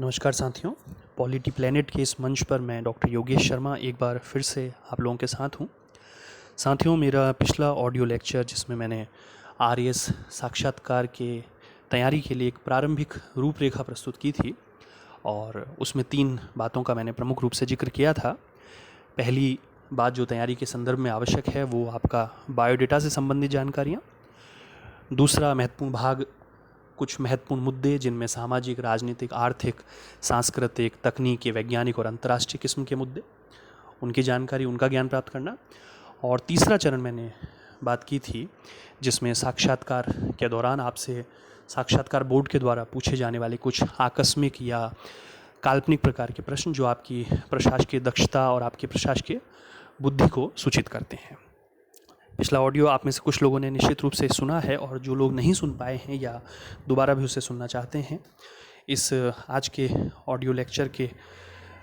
नमस्कार साथियों, polity planet के इस मंच पर मैं डॉक्टर योगेश शर्मा एक बार फिर से आप लोगों के साथ हूँ। साथियों, मेरा पिछला ऑडियो लेक्चर जिसमें मैंने आरएएस साक्षात्कार के तैयारी के लिए एक प्रारंभिक रूपरेखा प्रस्तुत की थी और उसमें 3 बातों का मैंने प्रमुख रूप से जिक्र किया था। पहली बात जो तैयारी के संदर्भ में आवश्यक है वो आपका बायोडेटा से संबंधित जानकारियाँ। दूसरा महत्वपूर्ण भाग कुछ महत्वपूर्ण मुद्दे जिनमें सामाजिक, राजनीतिक, आर्थिक, सांस्कृतिक, तकनीकी, वैज्ञानिक और अंतर्राष्ट्रीय किस्म के मुद्दे, उनकी जानकारी, उनका ज्ञान प्राप्त करना। और तीसरा चरण मैंने बात की थी जिसमें साक्षात्कार के दौरान आपसे साक्षात्कार बोर्ड के द्वारा पूछे जाने वाले कुछ आकस्मिक या काल्पनिक प्रकार के प्रश्न जो आपकी प्रशासकीय दक्षता और आपकी प्रशासकीय बुद्धि को सूचित करते हैं। पिछला ऑडियो आप में से कुछ लोगों ने निश्चित रूप से सुना है और जो लोग नहीं सुन पाए हैं या दोबारा भी उसे सुनना चाहते हैं, इस आज के ऑडियो लेक्चर के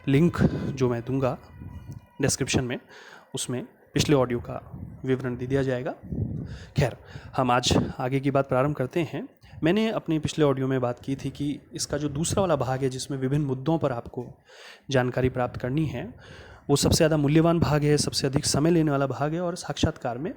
लिंक जो मैं दूंगा डिस्क्रिप्शन में, उसमें पिछले ऑडियो का विवरण दे दिया जाएगा। खैर, हम आज आगे की बात प्रारंभ करते हैं। मैंने अपने पिछले ऑडियो में बात की थी कि इसका जो दूसरा वाला भाग है जिसमें विभिन्न मुद्दों पर आपको जानकारी प्राप्त करनी है, वो सबसे ज़्यादा मूल्यवान भाग है, सबसे अधिक समय लेने वाला भाग है और साक्षात्कार में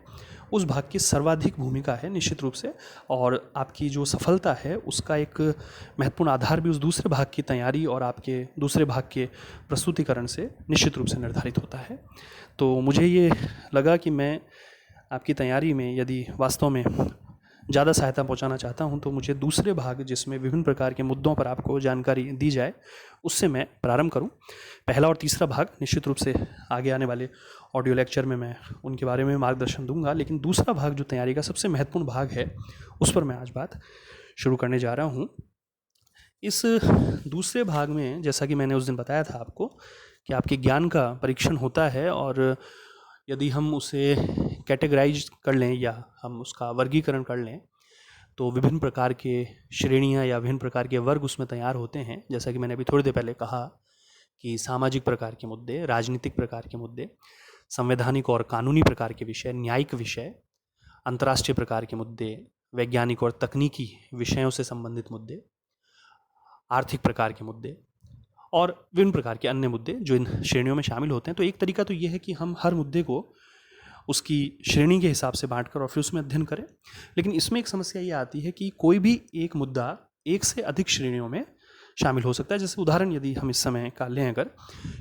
उस भाग की सर्वाधिक भूमिका है निश्चित रूप से। और आपकी जो सफलता है उसका एक महत्वपूर्ण आधार भी उस दूसरे भाग की तैयारी और आपके दूसरे भाग के प्रस्तुतिकरण से निश्चित रूप से निर्धारित होता है। तो मुझे ये लगा कि मैं आपकी तैयारी में यदि वास्तव में ज़्यादा सहायता पहुंचाना चाहता हूं तो मुझे दूसरे भाग जिसमें विभिन्न प्रकार के मुद्दों पर आपको जानकारी दी जाए उससे मैं प्रारंभ करूं। पहला और तीसरा भाग निश्चित रूप से आगे आने वाले ऑडियो लेक्चर में मैं उनके बारे में मार्गदर्शन दूंगा, लेकिन दूसरा भाग जो तैयारी का सबसे महत्वपूर्ण भाग है उस पर मैं आज बात शुरू करने जा रहा हूँ। इस दूसरे भाग में जैसा कि मैंने उस दिन बताया था आपको कि आपके ज्ञान का परीक्षण होता है और यदि हम उसे कैटेगराइज कर लें या हम उसका वर्गीकरण कर लें तो विभिन्न प्रकार के श्रेणियां या विभिन्न प्रकार के वर्ग उसमें तैयार होते हैं। जैसा कि मैंने अभी थोड़ी देर पहले कहा कि सामाजिक प्रकार के मुद्दे, राजनीतिक प्रकार के मुद्दे, संवैधानिक और कानूनी प्रकार के विषय, न्यायिक विषय, अंतर्राष्ट्रीय प्रकार के मुद्दे, वैज्ञानिक और तकनीकी विषयों से संबंधित मुद्दे, आर्थिक प्रकार के मुद्दे और विभिन्न प्रकार के अन्य मुद्दे जो इन श्रेणियों में शामिल होते हैं। तो एक तरीका तो ये है कि हम हर मुद्दे को उसकी श्रेणी के हिसाब से बांटकर और फिर उसमें अध्ययन करें, लेकिन इसमें एक समस्या ये आती है कि कोई भी एक मुद्दा एक से अधिक श्रेणियों में शामिल हो सकता है। जैसे उदाहरण यदि हम इस समय का लें अगर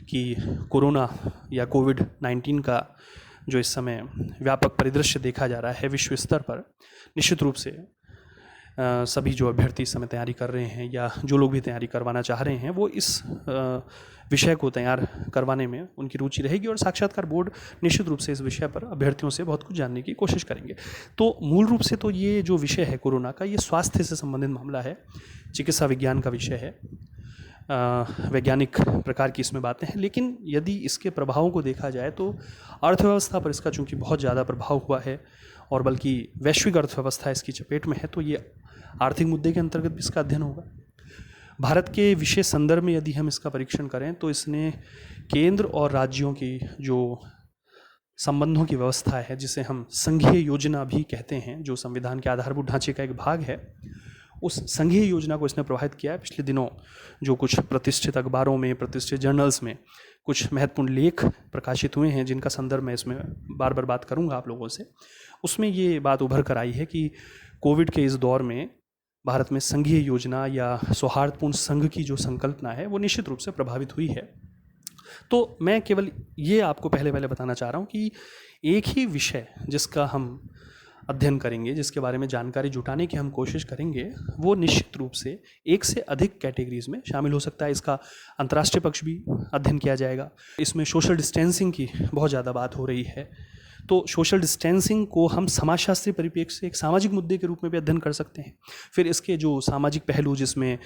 कि कोरोना या कोविड-19 का जो इस समय व्यापक परिदृश्य देखा जा रहा है विश्व स्तर पर, निश्चित रूप से सभी जो अभ्यर्थी इस समय तैयारी कर रहे हैं या जो लोग भी तैयारी करवाना चाह रहे हैं वो इस विषय को तैयार करवाने में उनकी रुचि रहेगी और साक्षात्कार बोर्ड निश्चित रूप से इस विषय पर अभ्यर्थियों से बहुत कुछ जानने की कोशिश करेंगे। तो मूल रूप से तो ये जो विषय है कोरोना का, ये स्वास्थ्य से संबंधित मामला है, चिकित्सा विज्ञान का विषय है, वैज्ञानिक प्रकार की इसमें बातें हैं। लेकिन यदि इसके प्रभावों को देखा जाए तो अर्थव्यवस्था पर इसका चूँकि बहुत ज़्यादा प्रभाव हुआ है और बल्कि वैश्विक अर्थव्यवस्था इसकी चपेट में है, तो ये आर्थिक मुद्दे के अंतर्गत भी इसका अध्ययन होगा। भारत के विशेष संदर्भ में यदि हम इसका परीक्षण करें तो इसने केंद्र और राज्यों की जो संबंधों की व्यवस्था है, जिसे हम संघीय योजना भी कहते हैं, जो संविधान के आधारभूत ढांचे का एक भाग है, उस संघीय योजना को इसने प्रभावित किया है। पिछले दिनों जो कुछ प्रतिष्ठित अखबारों में, प्रतिष्ठित जर्नल्स में कुछ महत्वपूर्ण लेख प्रकाशित हुए हैं जिनका संदर्भ मैं इसमें बार बार बात करूंगा आप लोगों से, उसमें ये बात उभर कर आई है कि कोविड के इस दौर में भारत में संघीय योजना या सौहार्दपूर्ण संघ की जो संकल्पना है वो निश्चित रूप से प्रभावित हुई है। तो मैं केवल ये आपको पहले बताना चाह रहा हूँ कि एक ही विषय जिसका हम अध्ययन करेंगे, जिसके बारे में जानकारी जुटाने की हम कोशिश करेंगे, वो निश्चित रूप से एक से अधिक कैटेगरीज में शामिल हो सकता है। इसका अंतर्राष्ट्रीय पक्ष भी अध्ययन किया जाएगा। इसमें सोशल डिस्टेंसिंग की बहुत ज़्यादा बात हो रही है, तो सोशल डिस्टेंसिंग को हम समाजशास्त्री परिप्रेक्ष्य से एक सामाजिक मुद्दे के रूप में भी अध्ययन कर सकते हैं। फिर इसके जो सामाजिक पहलू जिसमें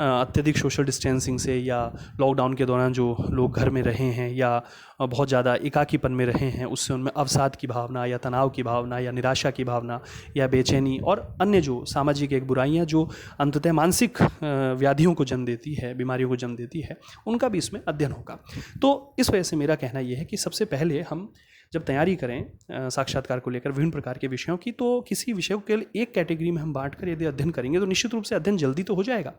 अत्यधिक सोशल डिस्टेंसिंग से या लॉकडाउन के दौरान जो लोग घर में रहे हैं या बहुत ज़्यादा एकाकीपन में रहे हैं, उससे उनमें अवसाद की भावना या तनाव की भावना या निराशा की भावना या बेचैनी और अन्य जो सामाजिक एक बुराइयाँ जो अंततः मानसिक व्याधियों को जन्म देती है, बीमारियों को जन्म देती है, उनका भी इसमें अध्ययन होगा। तो इस वजह से मेरा कहना यह है कि सबसे पहले हम जब तैयारी करें साक्षात्कार को लेकर विभिन्न प्रकार के विषयों की, तो किसी विषय को केवल एक कैटेगरी में हम बांट कर यदि अध्ययन करेंगे तो निश्चित रूप से अध्ययन जल्दी तो हो जाएगा,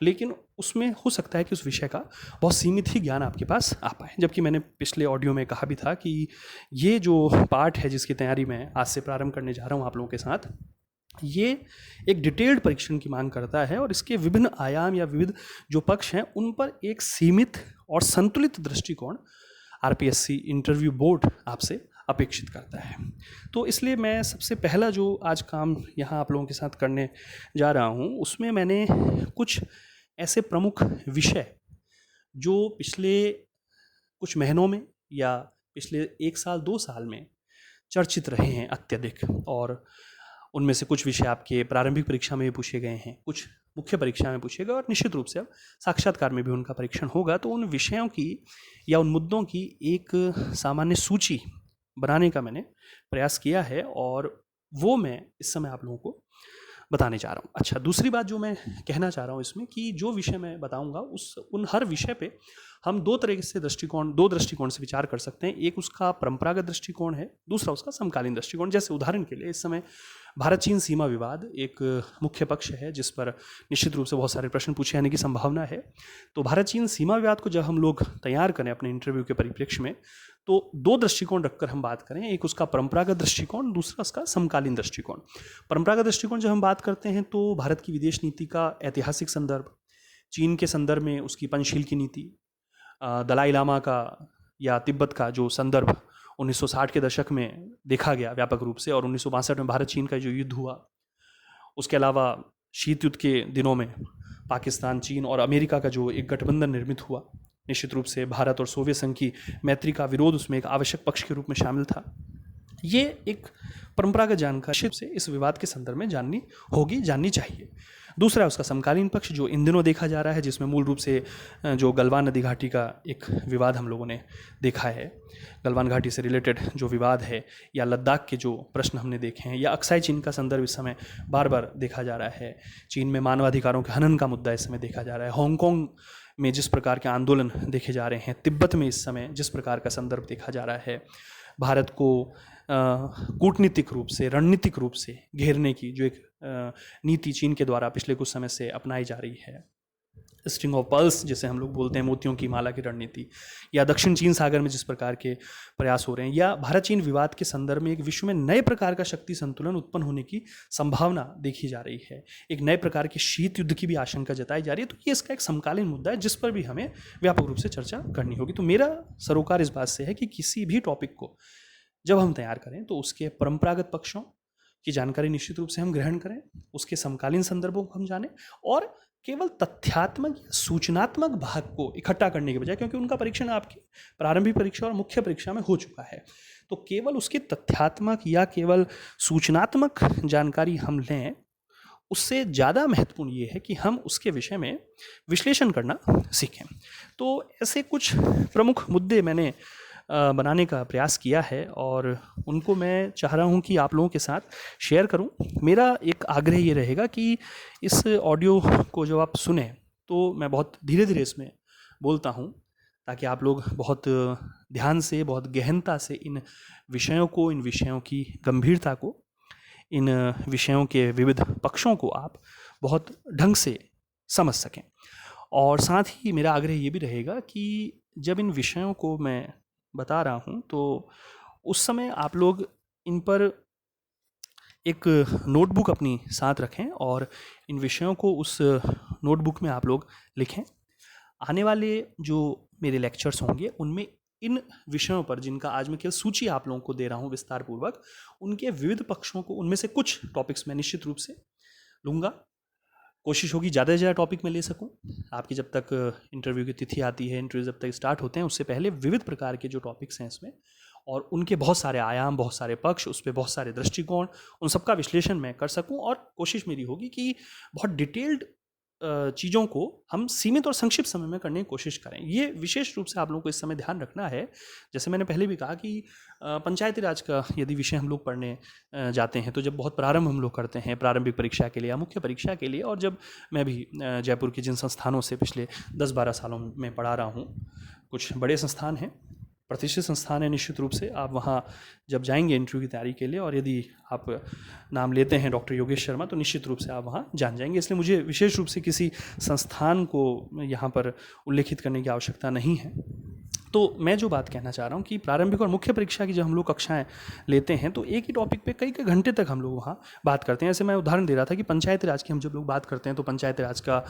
लेकिन उसमें हो सकता है कि उस विषय का बहुत सीमित ही ज्ञान आपके पास आ पाए। जबकि मैंने पिछले ऑडियो में कहा भी था कि ये जो पार्ट है जिसकी तैयारी मैं आज से प्रारंभ करने जा रहा हूँ आप लोगों के साथ, ये एक डिटेल्ड परीक्षण की मांग करता है और इसके विभिन्न आयाम या विविध जो पक्ष हैं उन पर एक सीमित और संतुलित दृष्टिकोण आरपीएससी इंटरव्यू बोर्ड आपसे अपेक्षित करता है। तो इसलिए मैं सबसे पहला जो आज काम यहाँ आप लोगों के साथ करने जा रहा हूँ उसमें मैंने कुछ ऐसे प्रमुख विषय जो पिछले कुछ महीनों में या पिछले 1 साल 2 साल में चर्चित रहे हैं अत्यधिक, और उनमें से कुछ विषय आपके प्रारंभिक परीक्षा में भी पूछे गए हैं, कुछ मुख्य परीक्षा में पूछे गए और निश्चित रूप से अब साक्षात्कार में भी उनका परीक्षण होगा। तो उन विषयों की या उन मुद्दों की एक सामान्य सूची बनाने का मैंने प्रयास किया है और वो मैं इस समय आप लोगों को बताने जा रहा हूँ। अच्छा, दूसरी बात जो मैं कहना चाह रहा हूँ इसमें कि जो विषय मैं बताऊँगा उन हर विषय पे हम दो दृष्टिकोण से विचार कर सकते हैं। एक उसका परंपरागत दृष्टिकोण है, दूसरा उसका समकालीन दृष्टिकोण। जैसे उदाहरण के लिए इस समय भारत चीन सीमा विवाद एक मुख्य पक्ष है जिस पर निश्चित रूप से बहुत सारे प्रश्न पूछे जाने की संभावना है। तो भारत चीन सीमा विवाद को जब हम लोग तैयार करें अपने इंटरव्यू के परिप्रेक्ष्य में, तो 2 दृष्टिकोण रखकर हम बात करें, एक उसका परंपरागत दृष्टिकोण, दूसरा उसका समकालीन दृष्टिकोण। परंपरागत दृष्टिकोण जब हम बात करते हैं तो भारत की विदेश नीति का ऐतिहासिक संदर्भ, चीन के संदर्भ में उसकी पंचशील की नीति, दलाई लामा का या तिब्बत का जो संदर्भ 1960 के दशक में देखा गया व्यापक रूप से, और 1962 में भारत चीन का जो युद्ध हुआ, उसके अलावा शीत युद्ध के दिनों में पाकिस्तान, चीन और अमेरिका का जो एक गठबंधन निर्मित हुआ, निश्चित रूप से भारत और सोवियत संघ की मैत्री का विरोध उसमें एक आवश्यक पक्ष के रूप में शामिल था। ये एक परंपरागत जानकारी से इस विवाद के संदर्भ में जाननी चाहिए। दूसरा है उसका समकालीन पक्ष जो इन दिनों देखा जा रहा है, जिसमें मूल रूप से जो गलवान नदी घाटी का एक विवाद हम लोगों ने देखा है, गलवान घाटी से रिलेटेड जो विवाद है, या लद्दाख के जो प्रश्न हमने देखे हैं, या अक्साई चीन का संदर्भ इस समय बार बार देखा जा रहा है। चीन में मानवाधिकारों के हनन का मुद्दा इस समय देखा जा रहा है। हांगकांग में जिस प्रकार के आंदोलन देखे जा रहे हैं, तिब्बत में इस समय जिस प्रकार का संदर्भ देखा जा रहा है, भारत को कूटनीतिक रूप से, रणनीतिक रूप से घेरने की जो एक नीति चीन के द्वारा पिछले कुछ समय से अपनाई जा रही है, स्ट्रिंग ऑफ पर्ल्स जिसे हम लोग बोलते हैं, मोतियों की माला की रणनीति, या दक्षिण चीन सागर में जिस प्रकार के प्रयास हो रहे हैं, या भारत चीन विवाद के संदर्भ में एक विश्व में नए प्रकार का शक्ति संतुलन उत्पन्न होने की संभावना देखी जा रही है, एक नए प्रकार के शीत युद्ध की भी आशंका जताई जा रही है। तो ये इसका एक समकालीन मुद्दा है जिस पर भी हमें व्यापक रूप से चर्चा करनी होगी। तो मेरा सरोकार इस बात से है कि किसी भी टॉपिक को जब हम तैयार करें तो उसके परंपरागत पक्षों की जानकारी निश्चित रूप से हम ग्रहण करें, उसके समकालीन संदर्भों को हम जानें, और केवल तथ्यात्मक या सूचनात्मक भाग को इकट्ठा करने के बजाय, क्योंकि उनका परीक्षण आपकी प्रारंभिक परीक्षा और मुख्य परीक्षा में हो चुका है, तो केवल उसकी तथ्यात्मक या केवल सूचनात्मक जानकारी हम लें, उससे ज़्यादा महत्वपूर्ण ये है कि हम उसके विषय में विश्लेषण करना सीखें। तो ऐसे कुछ प्रमुख मुद्दे मैंने बनाने का प्रयास किया है और उनको मैं चाह रहा हूँ कि आप लोगों के साथ शेयर करूँ। मेरा एक आग्रह ये रहेगा कि इस ऑडियो को जब आप सुने तो मैं बहुत धीरे धीरे इसमें बोलता हूँ, ताकि आप लोग बहुत ध्यान से, बहुत गहनता से इन विषयों को, इन विषयों की गंभीरता को, इन विषयों के विविध पक्षों को आप बहुत ढंग से समझ सकें। और साथ ही मेरा आग्रह ये भी रहेगा कि जब इन विषयों को मैं बता रहा हूँ तो उस समय आप लोग इन पर एक नोटबुक अपनी साथ रखें और इन विषयों को उस नोटबुक में आप लोग लिखें। आने वाले जो मेरे लेक्चर्स होंगे उनमें इन विषयों पर, जिनका आज मैं केवल सूची आप लोगों को दे रहा हूँ विस्तार पूर्वक, उनके विविध पक्षों को, उनमें से कुछ टॉपिक्स मैं निश्चित रूप से लूँगा। कोशिश होगी ज़्यादा से ज़्यादा टॉपिक में ले सकूं। आपकी जब तक इंटरव्यू की तिथि आती है, इंटरव्यू जब तक स्टार्ट होते हैं, उससे पहले विविध प्रकार के जो टॉपिक्स हैं इसमें, और उनके बहुत सारे आयाम, बहुत सारे पक्ष, उस पर बहुत सारे दृष्टिकोण, उन सबका विश्लेषण मैं कर सकूं। और कोशिश मेरी होगी कि बहुत डिटेल्ड चीज़ों को हम सीमित और संक्षिप्त समय में करने की कोशिश करें। ये विशेष रूप से आप लोगों को इस समय ध्यान रखना है। जैसे मैंने पहले भी कहा कि पंचायती राज का यदि विषय हम लोग पढ़ने जाते हैं तो जब बहुत प्रारंभ हम लोग करते हैं प्रारंभिक परीक्षा के लिए या मुख्य परीक्षा के लिए, और जब मैं भी जयपुर के जिन संस्थानों से पिछले 10-12 सालों में पढ़ा रहा हूँ, कुछ बड़े संस्थान हैं प्रतिष्ठित संस्थान है, निश्चित रूप से आप वहाँ जब जाएंगे इंटरव्यू की तैयारी के लिए, और यदि आप नाम लेते हैं डॉक्टर योगेश शर्मा, तो निश्चित रूप से आप वहाँ जान जाएंगे। इसलिए मुझे विशेष रूप से किसी संस्थान को यहाँ पर उल्लेखित करने की आवश्यकता नहीं है। तो मैं जो बात कहना चाह रहा हूँ कि प्रारंभिक और मुख्य परीक्षा की जब हम लोग कक्षाएं लेते हैं तो एक ही टॉपिक पे कई कई घंटे तक हम लोग वहाँ बात करते हैं। ऐसे मैं उदाहरण दे रहा था कि पंचायती राज की हम जब लोग बात करते हैं तो पंचायती राज का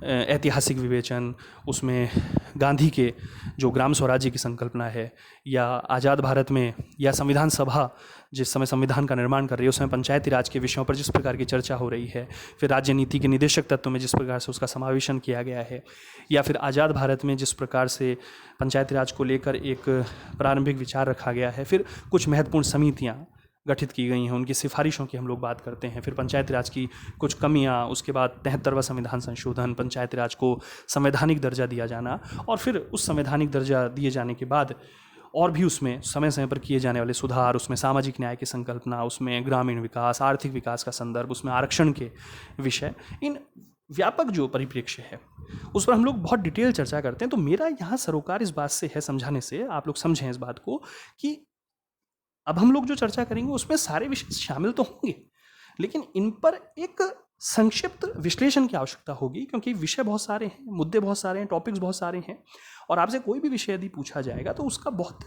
ऐतिहासिक विवेचन, उसमें गांधी के जो ग्राम स्वराज्य की संकल्पना है, या आज़ाद भारत में या संविधान सभा जिस समय संविधान का निर्माण कर रही है उस समय पंचायती राज के विषयों पर जिस प्रकार की चर्चा हो रही है, फिर राज्य नीति के निदेशक तत्व में जिस प्रकार से उसका समावेशन किया गया है, या फिर आज़ाद भारत में जिस प्रकार से पंचायती राज को लेकर एक प्रारंभिक विचार रखा गया है, फिर कुछ महत्वपूर्ण समितियाँ गठित की गई हैं, उनकी सिफारिशों की हम लोग बात करते हैं, फिर पंचायती राज की कुछ कमियां, उसके बाद 73वां संविधान संशोधन, पंचायती राज को संवैधानिक दर्जा दिया जाना, और फिर उस संवैधानिक दर्जा दिए जाने के बाद और भी उसमें समय समय पर किए जाने वाले सुधार, उसमें सामाजिक न्याय की संकल्पना, उसमें ग्रामीण विकास, आर्थिक विकास का संदर्भ, उसमें आरक्षण के विषय, इन व्यापक जो परिप्रेक्ष्य है उस पर हम लोग बहुत डिटेल चर्चा करते हैं। तो मेरा यहाँ सरोकार इस बात से है समझाने से, आप लोग समझें इस बात को, कि अब हम लोग जो चर्चा करेंगे उसमें सारे विषय शामिल तो होंगे, लेकिन इन पर एक संक्षिप्त विश्लेषण की आवश्यकता होगी, क्योंकि विषय बहुत सारे हैं, मुद्दे बहुत सारे हैं, टॉपिक्स बहुत सारे हैं, और आपसे कोई भी विषय यदि पूछा जाएगा तो उसका बहुत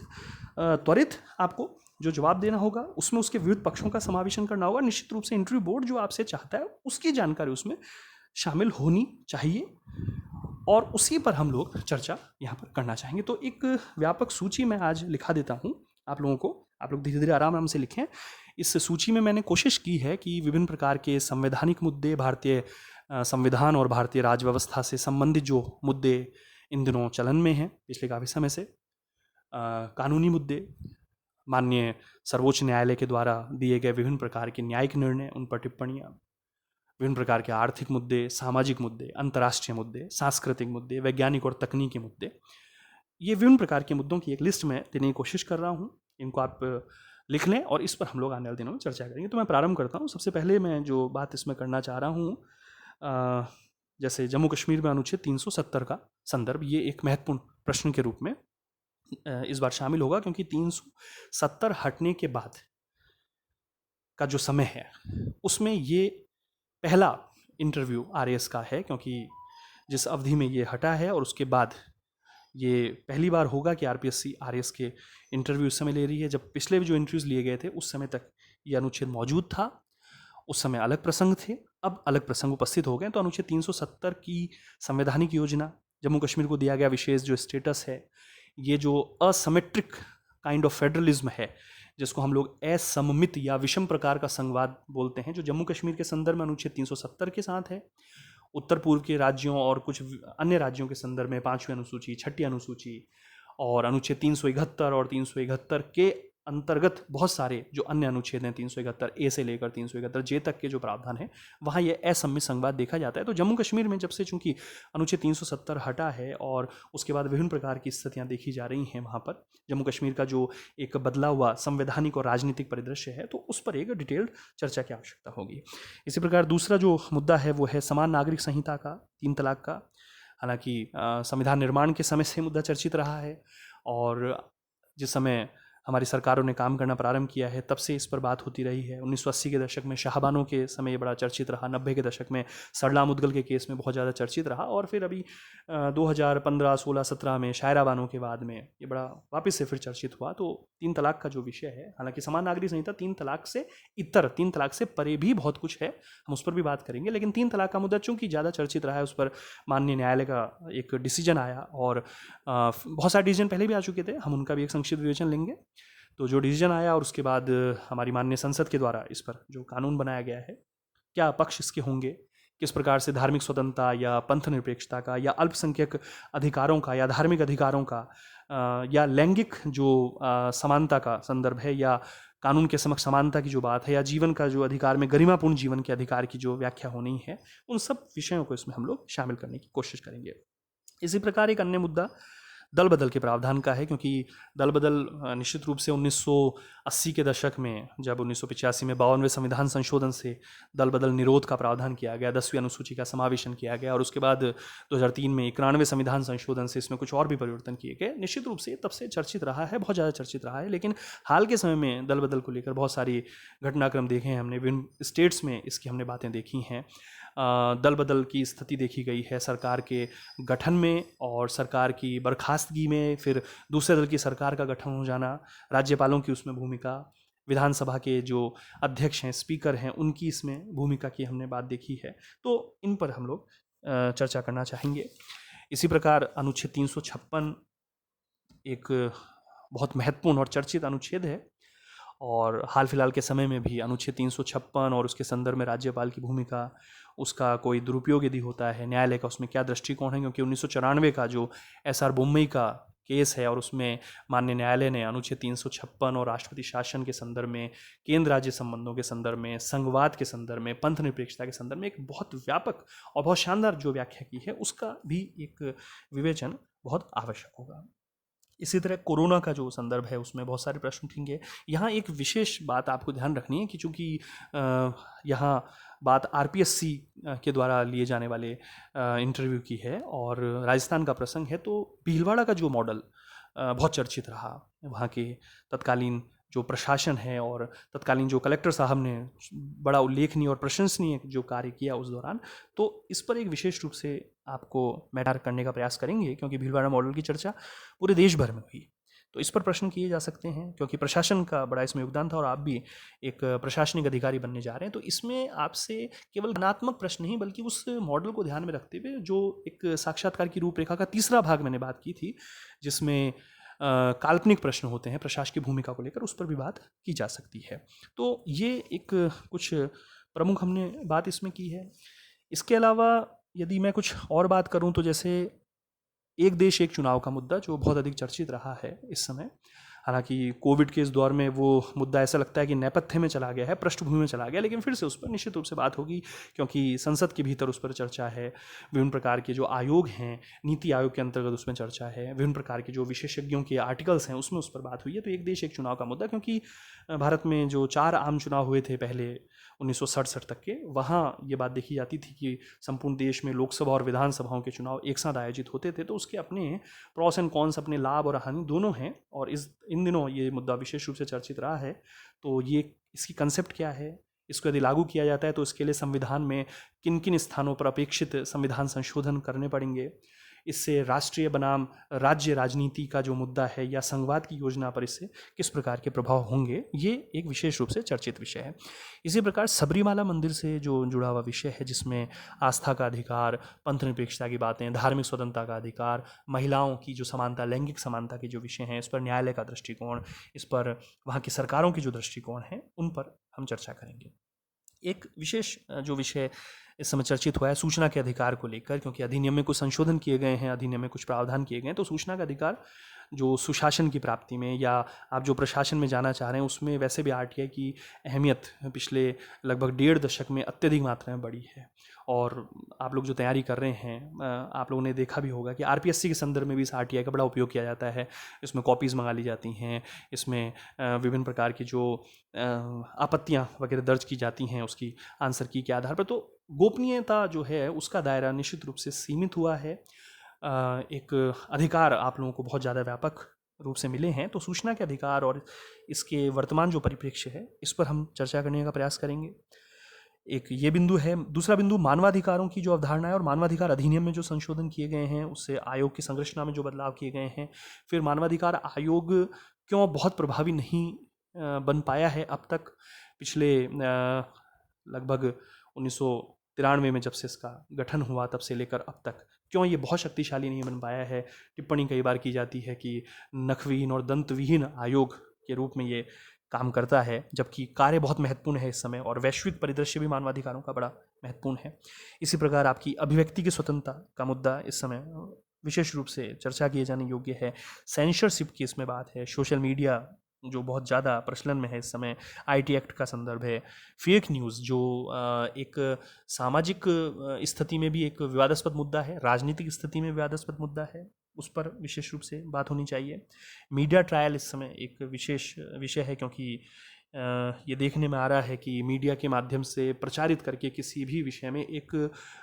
त्वरित आपको जो जवाब देना होगा, उसमें उसके विविध पक्षों का समावेशन करना होगा। निश्चित रूप से इंटरव्यू बोर्ड जो आपसे चाहता है उसकी जानकारी उसमें शामिल होनी चाहिए, और उसी पर हम लोग चर्चा यहाँ पर करना चाहेंगे। तो एक व्यापक सूची मैं आज लिखा देता हूँ आप लोगों को, आप लोग धीरे धीरे आराम आराम से लिखें। इस सूची में मैंने कोशिश की है कि विभिन्न प्रकार के संवैधानिक मुद्दे, भारतीय संविधान और भारतीय राज व्यवस्था से संबंधित जो मुद्दे इन दिनों चलन में हैं पिछले काफ़ी समय से, कानूनी मुद्दे, माननीय सर्वोच्च न्यायालय के द्वारा दिए गए विभिन्न प्रकार के न्यायिक निर्णय, उन पर टिप्पणियाँ, विभिन्न प्रकार के आर्थिक मुद्दे, सामाजिक मुद्दे, अंतर्राष्ट्रीय मुद्दे, सांस्कृतिक मुद्दे, वैज्ञानिक और तकनीकी मुद्दे, ये विभिन्न प्रकार के मुद्दों की एक लिस्ट में देने की कोशिश कर रहा हूँ। इनको आप लिख लें और इस पर हम लोग आने वाले दिनों में चर्चा करेंगे। तो मैं प्रारंभ करता हूँ। सबसे पहले मैं जो बात इसमें करना चाह रहा हूँ, जैसे जम्मू कश्मीर में अनुच्छेद 370 का संदर्भ, ये एक महत्वपूर्ण प्रश्न के रूप में इस बार शामिल होगा, क्योंकि 370 हटने के बाद का जो समय है उसमें ये पहला इंटरव्यू आरएएस का है, क्योंकि जिस अवधि में ये हटा है और उसके बाद ये पहली बार होगा कि आरपीएससी आरएएस के इंटरव्यू उस समय ले रही है। जब पिछले जो इंटरव्यूज़ लिए गए थे उस समय तक ये अनुच्छेद मौजूद था, उस समय अलग प्रसंग थे, अब अलग प्रसंग उपस्थित हो गए। तो अनुच्छेद 370 की संवैधानिक योजना, जम्मू कश्मीर को दिया गया विशेष जो स्टेटस है, ये जो असिमेट्रिक काइंड ऑफ फेडरलिज्म है, जिसको हम लोग असममित या विषम प्रकार का संघवाद बोलते हैं, जो जम्मू कश्मीर के संदर्भ में अनुच्छेद 370 के साथ है, उत्तर पूर्व के राज्यों और कुछ अन्य राज्यों के संदर्भ में 5वीं अनुसूची, 6ठी अनुसूची और अनुच्छेद 371 और 371 के अंतर्गत बहुत सारे जो अन्य अनुच्छेद हैं, 371 ए से लेकर 371 जे तक के जो प्रावधान है, वहाँ ये असममित संघवाद देखा जाता है। तो जम्मू कश्मीर में जब से चूंकि अनुच्छेद 370 हटा है और उसके बाद विभिन्न प्रकार की स्थितियाँ देखी जा रही हैं वहाँ पर, जम्मू कश्मीर का जो एक बदला हुआ संवैधानिक और राजनीतिक परिदृश्य है, तो उस पर एक डिटेल्ड चर्चा की आवश्यकता होगी। इसी प्रकार दूसरा जो मुद्दा है वो है समान नागरिक संहिता का, 3 तलाक का। हालांकि संविधान निर्माण के समय से मुद्दा चर्चित रहा है, और जिस समय हमारी सरकारों ने काम करना प्रारंभ किया है तब से इस पर बात होती रही है। 1980 के दशक में शाहबानों के समय ये बड़ा चर्चित रहा, 90 के दशक में सरला मुदगल के केस में बहुत ज़्यादा चर्चित रहा, और फिर अभी 2015, 16, 17 में शायरा बानो के बाद में ये बड़ा वापस से फिर चर्चित हुआ। तो 3 तलाक का जो विषय है, हालांकि समान नागरिक संहिता 3 तलाक से इतर, 3 तलाक से परे भी बहुत कुछ है, हम उस पर भी बात करेंगे, लेकिन 3 तलाक का मुद्दा चूँकि ज़्यादा चर्चित रहा है, उस पर माननीय न्यायालय का एक डिसीजन आया, और बहुत सारे डिसीजन पहले भी आ चुके थे, हम उनका भी एक संक्षिप्त विवेचन लेंगे। तो जो डिसीजन आया और उसके बाद हमारी माननीय संसद के द्वारा इस पर जो कानून बनाया गया है, क्या पक्ष इसके होंगे, किस प्रकार से धार्मिक स्वतंत्रता या पंथ निरपेक्षता का या अल्पसंख्यक अधिकारों का या धार्मिक अधिकारों का या लैंगिक जो समानता का संदर्भ है, या कानून के समक्ष समानता की जो बात है, या जीवन का जो अधिकार में गरिमापूर्ण जीवन के अधिकार की जो व्याख्या होनी है, उन सब विषयों को इसमें हम लोग शामिल करने की कोशिश करेंगे। इसी प्रकार एक अन्य मुद्दा दल बदल के प्रावधान का है, क्योंकि दल बदल निश्चित रूप से 1980 के दशक में, जब 1985 में 52वें संविधान संशोधन से दल बदल निरोध का प्रावधान किया गया, 10वीं अनुसूची का समावेशन किया गया, और उसके बाद 2003 में 91वें संविधान संशोधन से इसमें कुछ और भी परिवर्तन किए गए। निश्चित रूप से तब से चर्चित रहा है, बहुत ज़्यादा चर्चित रहा है। लेकिन हाल के समय में दल बदल को लेकर बहुत सारी घटनाक्रम देखे हैं हमने, विभिन्न स्टेट्स में इसकी हमने बातें देखी हैं। दल बदल की स्थिति देखी गई है सरकार के गठन में और सरकार की बर्खास्तगी में, फिर दूसरे दल की सरकार का गठन हो जाना, राज्यपालों की उसमें भूमिका, विधानसभा के जो अध्यक्ष हैं, स्पीकर हैं, उनकी इसमें भूमिका की हमने बात देखी है। तो इन पर हम लोग चर्चा करना चाहेंगे। इसी प्रकार अनुच्छेद 356 एक बहुत महत्वपूर्ण और चर्चित अनुच्छेद है, और हाल फिलहाल के समय में भी अनुच्छेद 356 और उसके संदर्भ में राज्यपाल की भूमिका, उसका कोई दुरुपयोग यदि होता है, न्यायालय का उसमें क्या दृष्टिकोण है, क्योंकि 1994 का जो SR बोम्मई का केस है और उसमें माननीय न्यायालय ने अनुच्छेद 356 और राष्ट्रपति शासन के संदर्भ में, केंद्र राज्य संबंधों के संदर्भ में, संघवाद के संदर्भ में, पंथ निरपेक्षता के संदर्भ में एक बहुत व्यापक और बहुत शानदार जो व्याख्या की है, उसका भी एक विवेचन बहुत आवश्यक होगा। इसी तरह कोरोना का जो संदर्भ है उसमें बहुत सारे प्रश्न उठेंगे। यहाँ एक विशेष बात आपको ध्यान रखनी है कि चूँकि यहाँ बात RPSC के द्वारा लिए जाने वाले इंटरव्यू की है और राजस्थान का प्रसंग है, तो भीलवाड़ा का जो मॉडल बहुत चर्चित रहा, वहाँ के तत्कालीन जो प्रशासन है और तत्कालीन जो कलेक्टर साहब ने बड़ा उल्लेखनीय और प्रशंसनीय जो कार्य किया उस दौरान, तो इस पर एक विशेष रूप से आपको मैटर करने का प्रयास करेंगे, क्योंकि भीलवाड़ा मॉडल की चर्चा पूरे देश भर में हुई। तो इस पर प्रश्न किए जा सकते हैं, क्योंकि प्रशासन का बड़ा इसमें योगदान था और आप भी एक प्रशासनिक अधिकारी बनने जा रहे हैं। तो इसमें आपसे केवल ज्ञानात्मक प्रश्न नहीं, बल्कि उस मॉडल को ध्यान में रखते हुए जो एक साक्षात्कार की रूपरेखा का तीसरा भाग मैंने बात की थी, जिसमें काल्पनिक प्रश्न होते हैं प्रशासन की भूमिका को लेकर, उस पर भी बात की जा सकती है। तो ये एक कुछ प्रमुख हमने बात इसमें की है। इसके अलावा यदि मैं कुछ और बात करूं, तो जैसे एक देश एक चुनाव का मुद्दा जो बहुत अधिक चर्चित रहा है इस समय, हालांकि कोविड के इस दौर में वो मुद्दा ऐसा लगता है कि नेपथ्य में चला गया है, पृष्ठभूमि में चला गया, लेकिन फिर से उस पर निश्चित रूप से बात होगी, क्योंकि संसद के भीतर उस पर चर्चा है, विभिन्न प्रकार के जो आयोग हैं, नीति आयोग के अंतर्गत उसमें चर्चा है, विभिन्न प्रकार के जो विशेषज्ञों के आर्टिकल्स हैं उसमें उस पर बात हुई है। तो एक देश एक चुनाव का मुद्दा, क्योंकि भारत में जो 4 आम चुनाव हुए थे पहले 1967 तक के, वहाँ ये बात देखी जाती थी कि संपूर्ण देश में लोकसभा और विधानसभाओं के चुनाव एक साथ आयोजित होते थे, तो उसके अपने प्रॉस एंड कॉन्स, अपने लाभ और हानि दोनों हैं, और इन दिनों ये मुद्दा विशेष रूप से चर्चित रहा है। तो ये इसकी कंसेप्ट क्या है, इसको यदि लागू किया जाता है तो इसके लिए संविधान में किन किन स्थानों पर अपेक्षित संविधान संशोधन करने पड़ेंगे, इससे राष्ट्रीय बनाम राज्य राजनीति का जो मुद्दा है या संघवाद की योजना पर इससे किस प्रकार के प्रभाव होंगे, ये एक विशेष रूप से चर्चित विषय है। इसी प्रकार सबरीमाला मंदिर से जो जुड़ा हुआ विषय है, जिसमें आस्था का अधिकार, पंथ निरपेक्षता की बातें, धार्मिक स्वतंत्रता का अधिकार, महिलाओं की जो समानता, लैंगिक समानता के जो विषय हैं, इस पर न्यायालय का दृष्टिकोण, इस पर वहाँ की सरकारों की जो दृष्टिकोण हैं, उन पर हम चर्चा करेंगे। एक विशेष जो विषय इस समय चर्चित हुआ है सूचना के अधिकार को लेकर, क्योंकि अधिनियम में कुछ संशोधन किए गए हैं, अधिनियम में कुछ प्रावधान किए गए हैं, तो सूचना का अधिकार जो सुशासन की प्राप्ति में, या आप जो प्रशासन में जाना चाह रहे हैं उसमें, वैसे भी RTI की अहमियत पिछले लगभग 1.5 दशक में अत्यधिक मात्रा में बढ़ी है। और आप लोग जो तैयारी कर रहे हैं, आप लोगों ने देखा भी होगा कि RPSC के संदर्भ में भी इस RTI का बड़ा उपयोग किया जाता है। इसमें कॉपीज़ मंगा ली जाती हैं, इसमें विभिन्न प्रकार की जो आपत्तियाँ वगैरह दर्ज की जाती हैं उसकी आंसर की के आधार पर। तो गोपनीयता जो है उसका दायरा निश्चित रूप से सीमित हुआ है। एक अधिकार आप लोगों को बहुत ज़्यादा व्यापक रूप से मिले हैं। तो सूचना के अधिकार और इसके वर्तमान जो परिप्रेक्ष्य है, इस पर हम चर्चा करने का प्रयास करेंगे। एक ये बिंदु है। दूसरा बिंदु मानवाधिकारों की जो अवधारणा है और मानवाधिकार अधिनियम में जो संशोधन किए गए हैं, उससे आयोग की संरचना में जो बदलाव किए गए हैं, फिर मानवाधिकार आयोग क्यों बहुत प्रभावी नहीं बन पाया है अब तक, पिछले लगभग 1993 में जब से इसका गठन हुआ तब से लेकर अब तक क्यों ये बहुत शक्तिशाली नहीं बन पाया है। टिप्पणी कई बार की जाती है कि नखविहीन और दंतविहीन आयोग के रूप में ये काम करता है, जबकि कार्य बहुत महत्वपूर्ण है इस समय, और वैश्विक परिदृश्य भी मानवाधिकारों का बड़ा महत्वपूर्ण है। इसी प्रकार आपकी अभिव्यक्ति की स्वतंत्रता का मुद्दा इस समय विशेष रूप से चर्चा किए जाने योग्य है। सेंसरशिप की इसमें बात है, सोशल मीडिया जो बहुत ज़्यादा प्रचलन में है इस समय, IT एक्ट का संदर्भ है, फेक न्यूज़ जो एक सामाजिक स्थिति में भी एक विवादास्पद मुद्दा है, राजनीतिक स्थिति में विवादास्पद मुद्दा है, उस पर विशेष रूप से बात होनी चाहिए। मीडिया ट्रायल इस समय एक विशेष विषय है, क्योंकि ये देखने में आ रहा है कि मीडिया के माध्यम से प्रचारित करके किसी भी विषय में एक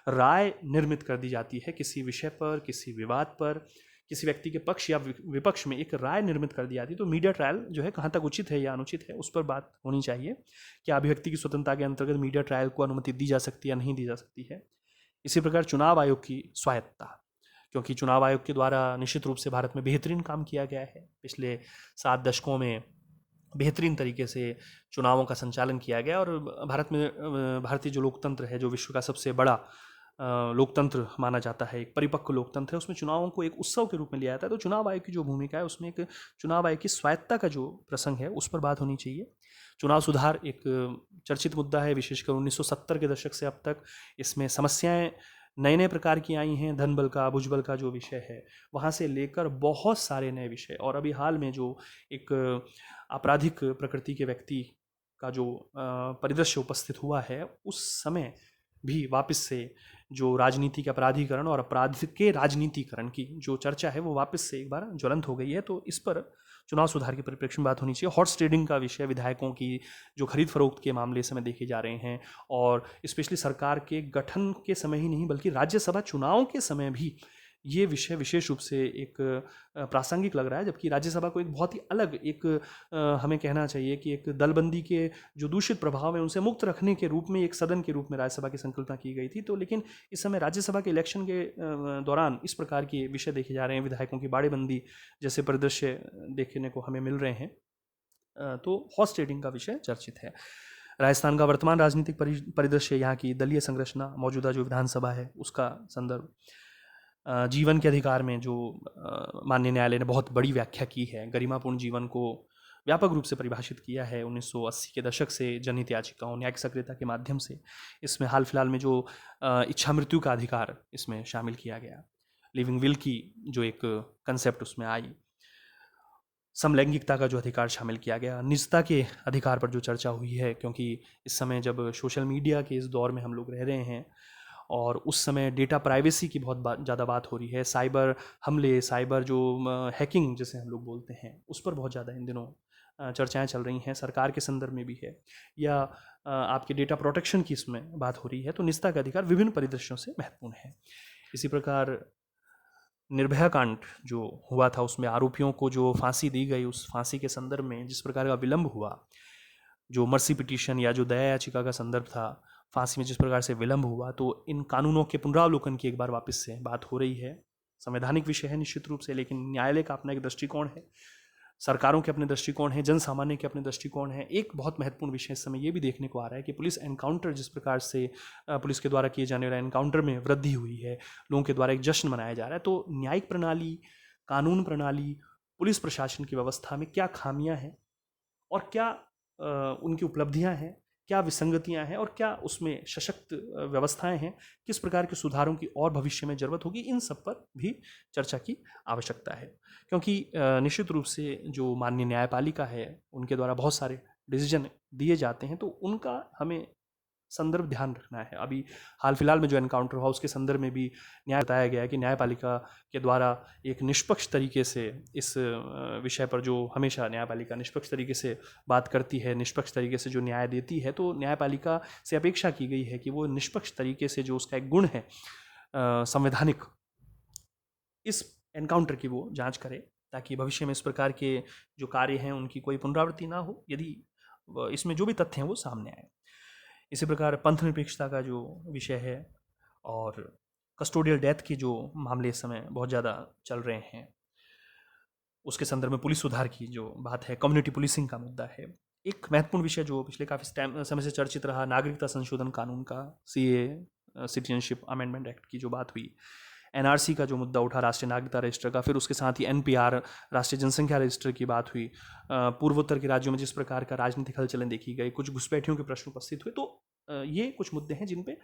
राय निर्मित कर दी जाती है। किसी विषय पर, किसी विवाद पर, किसी व्यक्ति के पक्ष या विपक्ष में एक राय निर्मित कर दी जाती है। तो मीडिया ट्रायल जो है कहाँ तक उचित है या अनुचित है, उस पर बात होनी चाहिए। क्या अभिव्यक्ति की स्वतंत्रता के अंतर्गत मीडिया ट्रायल को अनुमति दी जा सकती है या नहीं दी जा सकती है। इसी प्रकार चुनाव आयोग की स्वायत्तता, क्योंकि चुनाव आयोग के द्वारा निश्चित रूप से भारत में बेहतरीन काम किया गया है। पिछले 7 दशकों में बेहतरीन तरीके से चुनावों का संचालन किया गया, और भारत में भारतीय जो लोकतंत्र है, जो विश्व का सबसे बड़ा लोकतंत्र माना जाता है, एक परिपक्व लोकतंत्र है, उसमें चुनावों को एक उत्सव के रूप में लिया जाता है। तो चुनाव आयोग की जो भूमिका है, उसमें एक चुनाव आयोग की स्वायत्तता का जो प्रसंग है, उस पर बात होनी चाहिए। चुनाव सुधार एक चर्चित मुद्दा है, विशेषकर 1970 के दशक से अब तक इसमें समस्याएं नए नए प्रकार की आई हैं। धन बल का, भुजबल का जो विषय है, वहाँ से लेकर बहुत सारे नए विषय, और अभी हाल में जो एक आपराधिक प्रकृति के व्यक्ति का जो परिदृश्य उपस्थित हुआ है, उस समय भी वापस से जो राजनीति के अपराधीकरण और अपराध के राजनीतिकरण की जो चर्चा है, वो वापस से एक बार ज्वलंत हो गई है। तो इस पर चुनाव सुधार के परिप्रेक्ष्य में बात होनी चाहिए। हॉर्स ट्रेडिंग का विषय, विधायकों की जो खरीद फरोख्त के मामले समय देखे जा रहे हैं, और स्पेशली सरकार के गठन के समय ही नहीं बल्कि राज्यसभा चुनाव के समय भी ये विषय विशेष रूप से एक प्रासंगिक लग रहा है। जबकि राज्यसभा को एक बहुत ही अलग एक हमें कहना चाहिए कि एक दलबंदी के जो दूषित प्रभाव है उनसे मुक्त रखने के रूप में एक सदन के रूप में राज्यसभा की संकल्पना की गई थी। तो लेकिन इस समय राज्यसभा के इलेक्शन के दौरान इस प्रकार के विषय देखे जा रहे हैं, विधायकों की बाड़ेबंदी जैसे परिदृश्य देखने को हमें मिल रहे हैं। तो हॉर्स ट्रेडिंग का विषय चर्चित है। राजस्थान का वर्तमान राजनीतिक परिदृश्य, यहाँ की दलीय संरचना, मौजूदा जो विधानसभा है उसका संदर्भ, जीवन के अधिकार में जो माननीय न्यायालय ने बहुत बड़ी व्याख्या की है, गरिमापूर्ण जीवन को व्यापक रूप से परिभाषित किया है 1980 के दशक से जनहित याचिकाओं, न्यायिक सक्रियता के माध्यम से। इसमें हाल फिलहाल में जो इच्छा मृत्यु का अधिकार इसमें शामिल किया गया, लिविंग विल की जो एक कंसेप्ट उसमें आई, समलैंगिकता का जो अधिकार शामिल किया गया, निजता के अधिकार पर जो चर्चा हुई है, क्योंकि इस समय जब सोशल मीडिया के इस दौर में हम लोग रह रहे हैं और उस समय डेटा प्राइवेसी की बहुत ज़्यादा बात हो रही है, साइबर हमले, साइबर जो हैकिंग जिसे हम लोग बोलते हैं, उस पर बहुत ज़्यादा इन दिनों चर्चाएं चल रही हैं, सरकार के संदर्भ में भी है, या आपके डेटा प्रोटेक्शन की इसमें बात हो रही है। तो निजता का अधिकार विभिन्न परिदृश्यों से महत्वपूर्ण है। इसी प्रकार निर्भया कांड जो हुआ था, उसमें आरोपियों को जो फांसी दी गई, उस फांसी के संदर्भ में जिस प्रकार का विलंब हुआ, जो मर्सी पिटीशन या जो दया याचिका का संदर्भ था, फांसी में जिस प्रकार से विलंब हुआ, तो इन कानूनों के पुनरावलोकन की एक बार वापस से बात हो रही है। संवैधानिक विषय है निश्चित रूप से, लेकिन न्यायालय का अपना एक दृष्टिकोण है, सरकारों के अपने दृष्टिकोण है, जन सामान्य के अपने दृष्टिकोण है। एक बहुत महत्वपूर्ण विषय इस समय ये भी देखने को आ रहा है कि पुलिस एनकाउंटर, जिस प्रकार से पुलिस के द्वारा किए जाने वाले एनकाउंटर में वृद्धि हुई है, लोगों के द्वारा एक जश्न मनाया जा रहा है। तो न्यायिक प्रणाली, कानून प्रणाली, पुलिस प्रशासन की व्यवस्था में क्या खामियां हैं और क्या उनकी उपलब्धियां हैं, क्या विसंगतियां हैं और क्या उसमें सशक्त व्यवस्थाएं हैं, किस प्रकार के सुधारों की और भविष्य में जरूरत होगी, इन सब पर भी चर्चा की आवश्यकता है। क्योंकि निश्चित रूप से जो माननीय न्यायपालिका है, उनके द्वारा बहुत सारे डिसीजन दिए जाते हैं, तो उनका हमें संदर्भ ध्यान रखना है। अभी हाल फिलहाल में जो एनकाउंटर हुआ, उसके संदर्भ में भी न्याय बताया गया है कि न्यायपालिका के द्वारा एक निष्पक्ष तरीके से इस विषय पर, जो हमेशा न्यायपालिका निष्पक्ष तरीके से बात करती है, निष्पक्ष तरीके से जो न्याय देती है, तो न्यायपालिका से अपेक्षा की गई है कि वो निष्पक्ष तरीके से जो उसका एक गुण है संवैधानिक, इस एनकाउंटर की वो जाँच करे, ताकि भविष्य में इस प्रकार के जो कार्य हैं उनकी कोई पुनरावृत्ति ना हो, यदि इसमें जो भी तथ्य हैं वो सामने आए। इसी प्रकार पंथ निरपेक्षता का जो विषय है और कस्टोडियल डेथ के जो मामले इस समय बहुत ज़्यादा चल रहे हैं, उसके संदर्भ में पुलिस सुधार की जो बात है, कम्युनिटी पुलिसिंग का मुद्दा है। एक महत्वपूर्ण विषय जो पिछले काफ़ी समय से चर्चित रहा, नागरिकता संशोधन कानून का, CAA सिटीजनशिप अमेंडमेंट एक्ट की जो बात हुई, NRC का जो मुद्दा उठा, राष्ट्रीय नागरिकता रजिस्टर का, फिर उसके साथ ही NPR राष्ट्रीय जनसंख्या रजिस्टर की बात हुई, पूर्वोत्तर के राज्यों में जिस प्रकार का राजनीतिक हलचलें देखी गई, कुछ घुसपैठियों के प्रश्न उपस्थित हुए। तो ये कुछ मुद्दे हैं जिन पे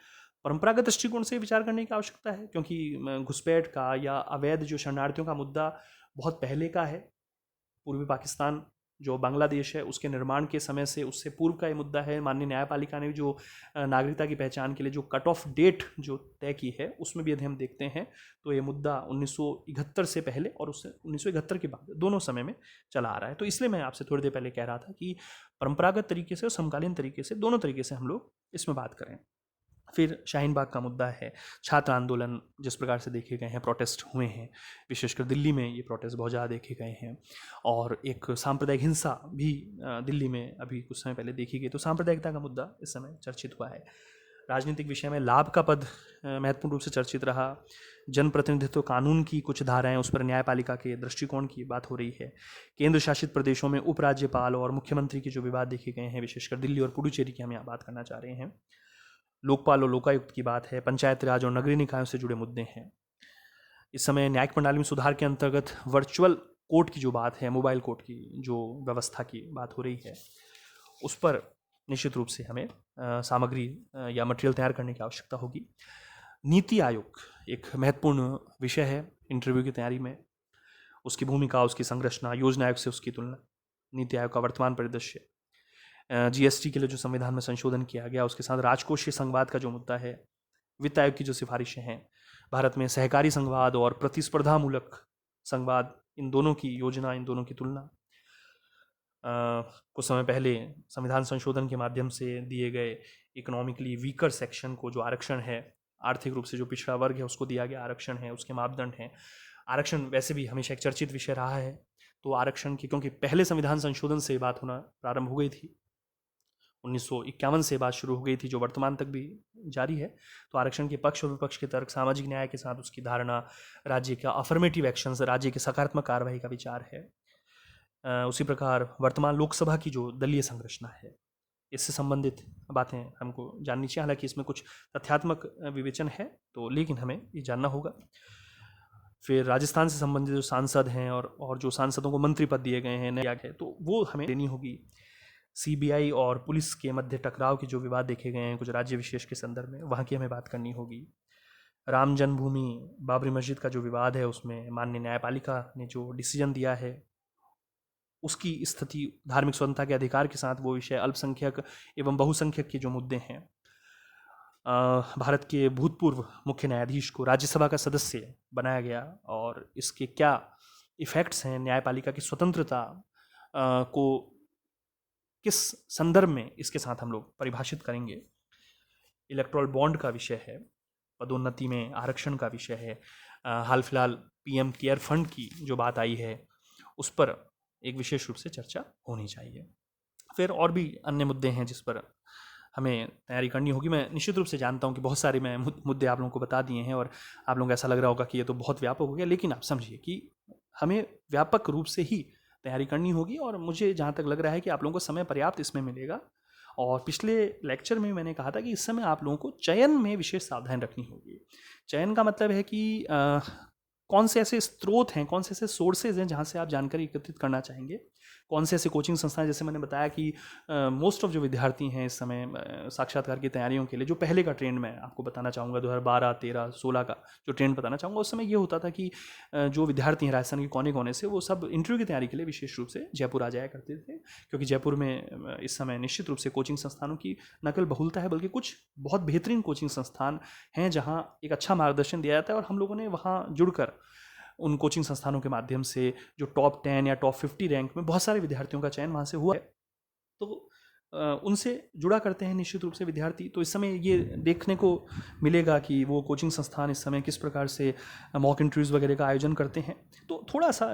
परंपरागत दृष्टिकोण से विचार करने की आवश्यकता है, क्योंकि घुसपैठ का या अवैध जो शरणार्थियों का मुद्दा बहुत पहले का है। पूर्वी पाकिस्तान जो बांग्लादेश है उसके निर्माण के समय से उससे पूर्व का ये मुद्दा है। माननीय न्यायपालिका ने जो नागरिकता की पहचान के लिए जो कट ऑफ डेट जो तय की है उसमें भी यदि हम देखते हैं तो ये मुद्दा 1971 से पहले और उससे 1971 के बाद दोनों समय में चला आ रहा है। तो इसलिए मैं आपसे थोड़ी देर पहले कह रहा था कि परंपरागत तरीके से और समकालीन तरीके से दोनों तरीके से हम लोग इसमें बात करें। फिर शाहीन बाग का मुद्दा है, छात्र आंदोलन जिस प्रकार से देखे गए हैं, प्रोटेस्ट हुए हैं, विशेषकर दिल्ली में ये प्रोटेस्ट बहुत ज़्यादा देखे गए हैं। और एक सांप्रदायिक हिंसा भी दिल्ली में अभी कुछ समय पहले देखी गई। तो सांप्रदायिकता का मुद्दा इस समय चर्चित हुआ है। राजनीतिक विषय में लाभ का पद महत्वपूर्ण रूप से चर्चित रहा। जनप्रतिनिधित्व कानून की कुछ धाराएं, उस पर न्यायपालिका के दृष्टिकोण की बात हो रही है। केंद्र शासित प्रदेशों में उपराज्यपाल और मुख्यमंत्री के जो विवाद देखे गए हैं, विशेषकर दिल्ली और पुडुचेरी की हम यहाँ बात करना चाह रहे हैं। लोकपाल और लोकायुक्त की बात है। पंचायत राज और नगरीय निकायों से जुड़े मुद्दे हैं। इस समय न्यायिक प्रणाली में सुधार के अंतर्गत वर्चुअल कोर्ट की जो बात है, मोबाइल कोर्ट की जो व्यवस्था की बात हो रही है, उस पर निश्चित रूप से हमें सामग्री या मटेरियल तैयार करने की आवश्यकता होगी। नीति आयोग एक महत्वपूर्ण विषय है इंटरव्यू की तैयारी में। उसकी भूमिका, उसकी संरचना, योजना आयोग से उसकी तुलना, नीति आयोग का वर्तमान परिदृश्य, जीएसटी के लिए जो संविधान में संशोधन किया गया, उसके साथ राजकोषीय संवाद का जो मुद्दा है, वित्त आयोग की जो सिफारिशें हैं, भारत में सहकारी संवाद और प्रतिस्पर्धामूलक संवाद, इन दोनों की योजना, इन दोनों की तुलना। कुछ समय पहले संविधान संशोधन के माध्यम से दिए गए इकोनॉमिकली वीकर सेक्शन को जो आरक्षण है, आर्थिक रूप से जो पिछड़ा वर्ग है उसको दिया गया आरक्षण है, उसके मापदंड हैं। आरक्षण वैसे भी हमेशा एक चर्चित विषय रहा है। तो आरक्षण की, क्योंकि पहले संविधान संशोधन से बात होना प्रारंभ हो गई थी, 1951 से बात शुरू हो गई थी, जो वर्तमान तक भी जारी है। तो आरक्षण के पक्ष और विपक्ष के तर्क, सामाजिक न्याय के साथ उसकी धारणा, राज्य का अफर्मेटिव एक्शंस, राज्य की सकारात्मक कार्रवाई का विचार है। उसी प्रकार वर्तमान लोकसभा की जो दलीय संरचना है, इससे संबंधित बातें हमको जाननी चाहिए। हालांकि इसमें कुछ तथ्यात्मक विवेचन है, तो लेकिन हमें ये जानना होगा। फिर राजस्थान से संबंधित जो सांसद हैं और जो सांसदों को मंत्री पद दिए गए हैं, नया है, तो वो हमें देनी होगी। सीबीआई और पुलिस के मध्य टकराव के जो विवाद देखे गए हैं कुछ राज्य विशेष के संदर्भ में, वहाँ की हमें बात करनी होगी। राम जन्मभूमि बाबरी मस्जिद का जो विवाद है, उसमें माननीय न्यायपालिका ने जो डिसीजन दिया है, उसकी स्थिति, धार्मिक स्वतंत्रता के अधिकार के साथ वो विषय, अल्पसंख्यक एवं बहुसंख्यक के जो मुद्दे हैं, भारत के भूतपूर्व मुख्य न्यायाधीश को राज्यसभा का सदस्य बनाया गया और इसके क्या इफेक्ट्स हैं, न्यायपालिका की स्वतंत्रता को किस संदर्भ में इसके साथ हम लोग परिभाषित करेंगे। इलेक्टोरल बॉन्ड का विषय है, पदोन्नति में आरक्षण का विषय है, हाल फिलहाल पीएम केयर फंड की जो बात आई है उस पर एक विशेष रूप से चर्चा होनी चाहिए। फिर और भी अन्य मुद्दे हैं जिस पर हमें तैयारी करनी होगी। मैं निश्चित रूप से जानता हूँ कि बहुत सारे मैं मुद्दे आप लोगों को बता दिए हैं और आप लोगों को ऐसा लग रहा होगा कि ये तो बहुत व्यापक हो गया, लेकिन आप समझिए कि हमें व्यापक रूप से ही तैयारी करनी होगी और मुझे जहाँ तक लग रहा है कि आप लोगों को समय पर्याप्त इसमें मिलेगा। और पिछले लेक्चर में मैंने कहा था कि इस समय आप लोगों को चयन में विशेष सावधानी रखनी होगी। चयन का मतलब है कि कौन से ऐसे स्रोत हैं, कौन से ऐसे सोर्सेज हैं जहाँ से आप जानकारी एकत्रित करना चाहेंगे, कौन से ऐसे कोचिंग संस्थान, जैसे मैंने बताया कि मोस्ट ऑफ जो विद्यार्थी हैं इस समय साक्षात्कार की तैयारियों के लिए, जो पहले का ट्रेंड मैं आपको बताना चाहूँगा 2012, 13, 16 का जो ट्रेंड बताना चाहूँगा, उस समय ये होता था कि जो विद्यार्थी हैं राजस्थान के कोने कोने से, वो सब इंटरव्यू की तैयारी के लिए विशेष रूप से जयपुर आ जाया करते थे, क्योंकि जयपुर में इस समय निश्चित रूप से कोचिंग संस्थानों की नकल बहुलता है, बल्कि कुछ बहुत बेहतरीन कोचिंग संस्थान हैं जहाँ एक अच्छा मार्गदर्शन दिया जाता है। और हम लोगों ने वहाँ जुड़कर उन कोचिंग संस्थानों के माध्यम से जो टॉप 10 या टॉप 50 रैंक में बहुत सारे विद्यार्थियों का चयन वहाँ से हुआ है, तो उनसे जुड़ा करते हैं निश्चित रूप से विद्यार्थी। तो इस समय ये देखने को मिलेगा कि वो कोचिंग संस्थान इस समय किस प्रकार से मॉक इंटरव्यूज़ वगैरह का आयोजन करते हैं। तो थोड़ा सा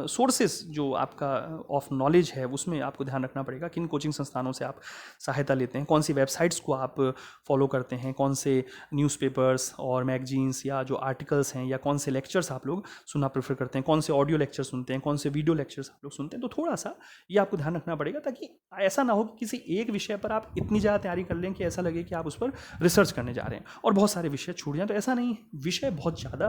सोर्सेस जो आपका ऑफ नॉलेज है उसमें आपको ध्यान रखना पड़ेगा, किन कोचिंग संस्थानों से आप सहायता लेते हैं, कौन सी वेबसाइट्स को आप फॉलो करते हैं, कौन से न्यूज़पेपर्स और मैगजीन्स या जो आर्टिकल्स हैं, या कौन से लेक्चर्स आप लोग सुनना प्रेफर करते हैं, कौन से ऑडियो लेक्चर सुनते हैं, कौन से वीडियो लेक्चर्स आप लोग सुनते हैं। तो थोड़ा सा ये आपको ध्यान रखना पड़ेगा, ताकि ऐसा ना हो कि किसी एक विषय पर आप इतनी ज़्यादा तैयारी कर लें कि ऐसा लगे कि आप उस पर रिसर्च करने जा रहे हैं और बहुत सारे विषय छूट जाएं। तो ऐसा नहीं है, विषय बहुत ज़्यादा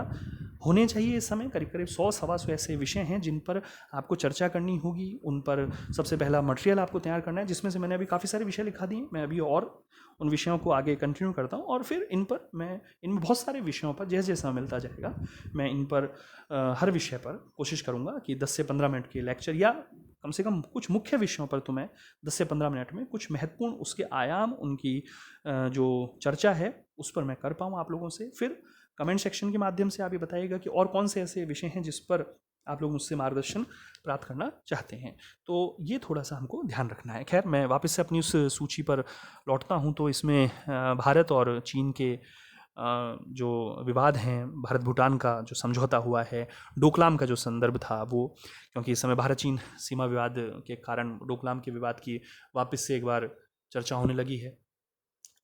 होने चाहिए। इस समय करीब करीब 100-125 ऐसे विषय हैं जिन पर आपको चर्चा करनी होगी। उन पर सबसे पहला मटेरियल आपको तैयार करना है, जिसमें से मैंने अभी काफ़ी सारे विषय लिखा दिए। मैं अभी और उन विषयों को आगे कंटिन्यू करता हूँ और फिर इन पर मैं इनमें बहुत सारे विषयों पर जैसे जैसा मिलता जाएगा मैं इन पर हर विषय पर कोशिश करूँगा कि 10 से 15 मिनट के लेक्चर या कम से कम कुछ मुख्य विषयों पर तो मैं 10 से 15 मिनट में कुछ महत्वपूर्ण उसके आयाम, उनकी जो चर्चा है उस पर मैं कर पाऊँ आप लोगों से। फिर कमेंट सेक्शन के माध्यम से आप ये बताइएगा कि और कौन से ऐसे विषय हैं जिस पर आप लोग मुझसे मार्गदर्शन प्राप्त करना चाहते हैं। तो ये थोड़ा सा हमको ध्यान रखना है। खैर, मैं वापस से अपनी उस सूची पर लौटता हूँ। तो इसमें भारत और चीन के जो विवाद हैं, भारत भूटान का जो समझौता हुआ है, डोकलाम का जो संदर्भ था वो, क्योंकि इस समय भारत चीन सीमा विवाद के कारण डोकलाम के विवाद की वापस से एक बार चर्चा होने लगी है।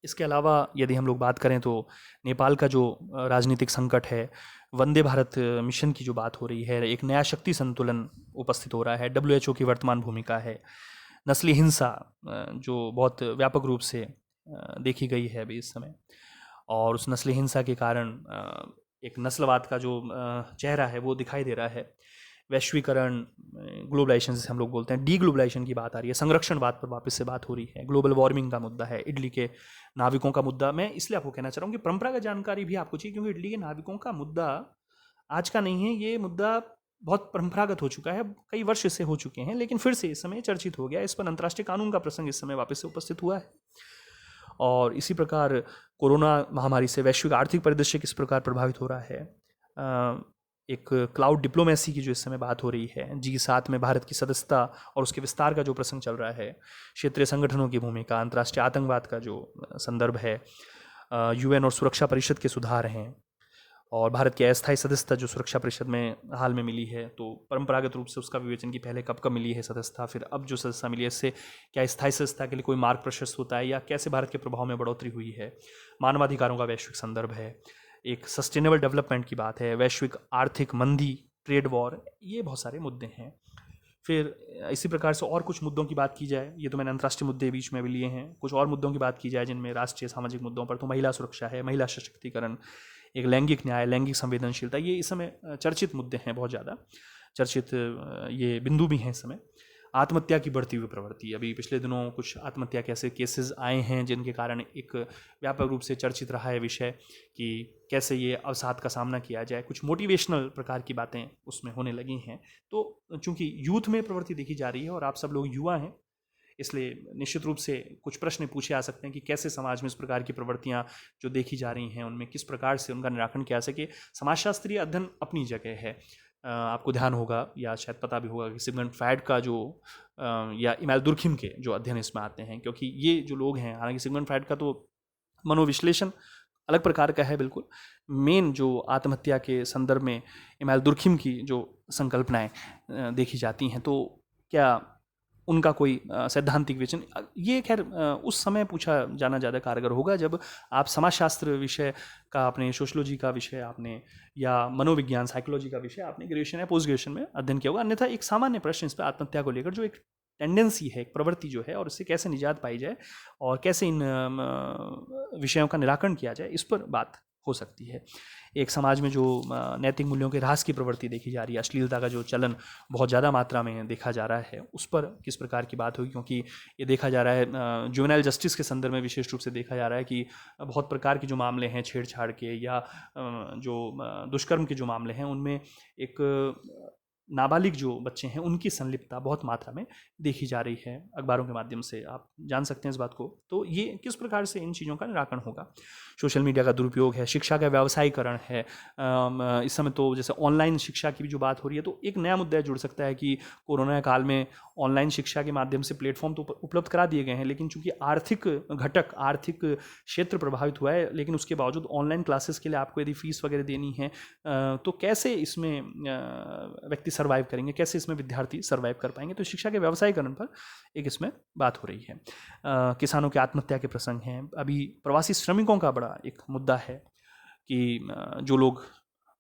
इसके अलावा यदि हम लोग बात करें तो नेपाल का जो राजनीतिक संकट है, वंदे भारत मिशन की जो बात हो रही है, एक नया शक्ति संतुलन उपस्थित हो रहा है, WHO की वर्तमान भूमिका है, नस्ली हिंसा जो बहुत व्यापक रूप से देखी गई है अभी इस समय, और उस नस्ली हिंसा के कारण एक नस्लवाद का जो चेहरा है वो दिखाई दे रहा है। वैश्वीकरण, ग्लोबलाइजेशन जिसे हम लोग बोलते हैं, डी ग्लोबलाइजेशन की बात आ रही है, संरक्षणवाद पर वापस से बात हो रही है, ग्लोबल वार्मिंग का मुद्दा है, इटली के नाविकों का मुद्दा। मैं इसलिए आपको कहना चाह रहा हूँ कि परंपरागत जानकारी भी आपको चाहिए, क्योंकि इटली के नाविकों का मुद्दा आज का नहीं है। ये मुद्दा बहुत परंपरागत हो चुका है, कई वर्ष इससे हो चुके हैं, लेकिन फिर से इस समय चर्चित हो गया। इस पर अंतर्राष्ट्रीय कानून का प्रसंग इस समय वापस से उपस्थित हुआ है। और इसी प्रकार कोरोना महामारी से वैश्विक आर्थिक परिदृश्य किस प्रकार प्रभावित हो रहा है, एक क्लाउड डिप्लोमेसी की जो इस समय बात हो रही है, G7 में भारत की सदस्यता और उसके विस्तार का जो प्रसंग चल रहा है, क्षेत्रीय संगठनों की भूमिका, अंतर्राष्ट्रीय आतंकवाद का जो संदर्भ है, UN और सुरक्षा परिषद के सुधार हैं, और भारत की अस्थायी सदस्यता जो सुरक्षा परिषद में हाल में मिली है। तो परंपरागत रूप से उसका विवेचन की पहले कब कब मिली है सदस्यता, फिर अब जो सदस्यता मिली है इससे क्या स्थायी सदस्यता के लिए कोई मार्ग प्रशस्त होता है, या कैसे भारत के प्रभाव में बढ़ोतरी हुई है, मानवाधिकारों का वैश्विक संदर्भ है, एक सस्टेनेबल डेवलपमेंट की बात है, वैश्विक आर्थिक मंदी, ट्रेड वॉर, ये बहुत सारे मुद्दे हैं। फिर इसी प्रकार से और कुछ मुद्दों की बात की जाए, ये तो मैंने अंतर्राष्ट्रीय मुद्दे बीच में भी लिए हैं, कुछ और मुद्दों की बात की जाए जिनमें राष्ट्रीय सामाजिक मुद्दों पर तो महिला सुरक्षा है, महिला सशक्तिकरण, एक लैंगिक न्याय, लैंगिक संवेदनशीलता, ये इस समय चर्चित मुद्दे हैं, बहुत ज़्यादा चर्चित ये बिंदु भी हैं इस समय। आत्महत्या की बढ़ती हुई प्रवृत्ति, अभी पिछले दिनों कुछ आत्महत्या के ऐसे केसेस आए हैं जिनके कारण एक व्यापक रूप से चर्चित रहा है विषय कि कैसे ये अवसाद का सामना किया जाए। कुछ मोटिवेशनल प्रकार की बातें उसमें होने लगी हैं। तो चूंकि यूथ में प्रवृत्ति देखी जा रही है और आप सब लोग युवा हैं, इसलिए निश्चित रूप से कुछ प्रश्न पूछे जा सकते हैं कि कैसे समाज में इस प्रकार की प्रवृत्तियां जो देखी जा रही हैं उनमें किस प्रकार से उनका निराकरण किया जा सके। समाजशास्त्रीय अध्ययन अपनी जगह है। आपको ध्यान होगा या शायद पता भी होगा कि सिगमंड फ्रायड का जो या इमानुएल दुर्खिम के जो अध्ययन इसमें आते हैं, क्योंकि ये जो लोग हैं, हालांकि सिगमंड फ्रायड का तो मनोविश्लेषण अलग प्रकार का है बिल्कुल, मेन जो आत्महत्या के संदर्भ में इमानुएल दुर्खिम की जो संकल्पनाएं देखी जाती हैं, तो क्या उनका कोई सैद्धांतिक विवेचन, ये खैर उस समय पूछा जाना ज़्यादा कारगर होगा जब आप समाजशास्त्र विषय का आपने, सोशलॉजी का विषय आपने, या मनोविज्ञान साइकोलॉजी का विषय आपने ग्रेजुएशन या पोस्ट ग्रेजुएशन में अध्ययन किया होगा। अन्यथा एक सामान्य प्रश्न इस पर आत्महत्या को लेकर जो एक टेंडेंसी है, एक प्रवृत्ति जो है, और इससे कैसे निजात पाई जाए और कैसे इन विषयों का निराकरण किया जाए, इस पर बात हो सकती है। एक समाज में जो नैतिक मूल्यों के ह्रास की प्रवृत्ति देखी जा रही है, अश्लीलता का जो चलन बहुत ज़्यादा मात्रा में देखा जा रहा है, उस पर किस प्रकार की बात होगी, क्योंकि ये देखा जा रहा है जुवेनाइल जस्टिस के संदर्भ में विशेष रूप से देखा जा रहा है कि बहुत प्रकार के जो मामले हैं छेड़छाड़ के या जो दुष्कर्म के जो मामले हैं, उनमें एक नाबालिग जो बच्चे हैं उनकी संलिप्तता बहुत मात्रा में देखी जा रही है। अखबारों के माध्यम से आप जान सकते हैं इस बात को। तो ये किस प्रकार से इन चीज़ों का निराकरण होगा। सोशल मीडिया का दुरुपयोग है, शिक्षा का व्यावसायीकरण है, इस समय तो जैसे ऑनलाइन शिक्षा की भी जो बात हो रही है, तो एक नया मुद्दा जुड़ सकता है कि कोरोना काल में ऑनलाइन शिक्षा के माध्यम से प्लेटफॉर्म तो उपलब्ध करा दिए गए हैं, लेकिन चूंकि आर्थिक घटक, आर्थिक क्षेत्र प्रभावित हुआ है, लेकिन उसके बावजूद ऑनलाइन क्लासेस के लिए आपको यदि फीस वगैरह देनी है, तो कैसे इसमें व्यक्ति सर्वाइव करेंगे, कैसे इसमें विद्यार्थी सर्वाइव कर पाएंगे। तो शिक्षा के व्यवसायीकरण पर एक इसमें बात हो रही है। किसानों की आत्महत्या के प्रसंग हैं। अभी प्रवासी श्रमिकों का बड़ा एक मुद्दा है कि जो लोग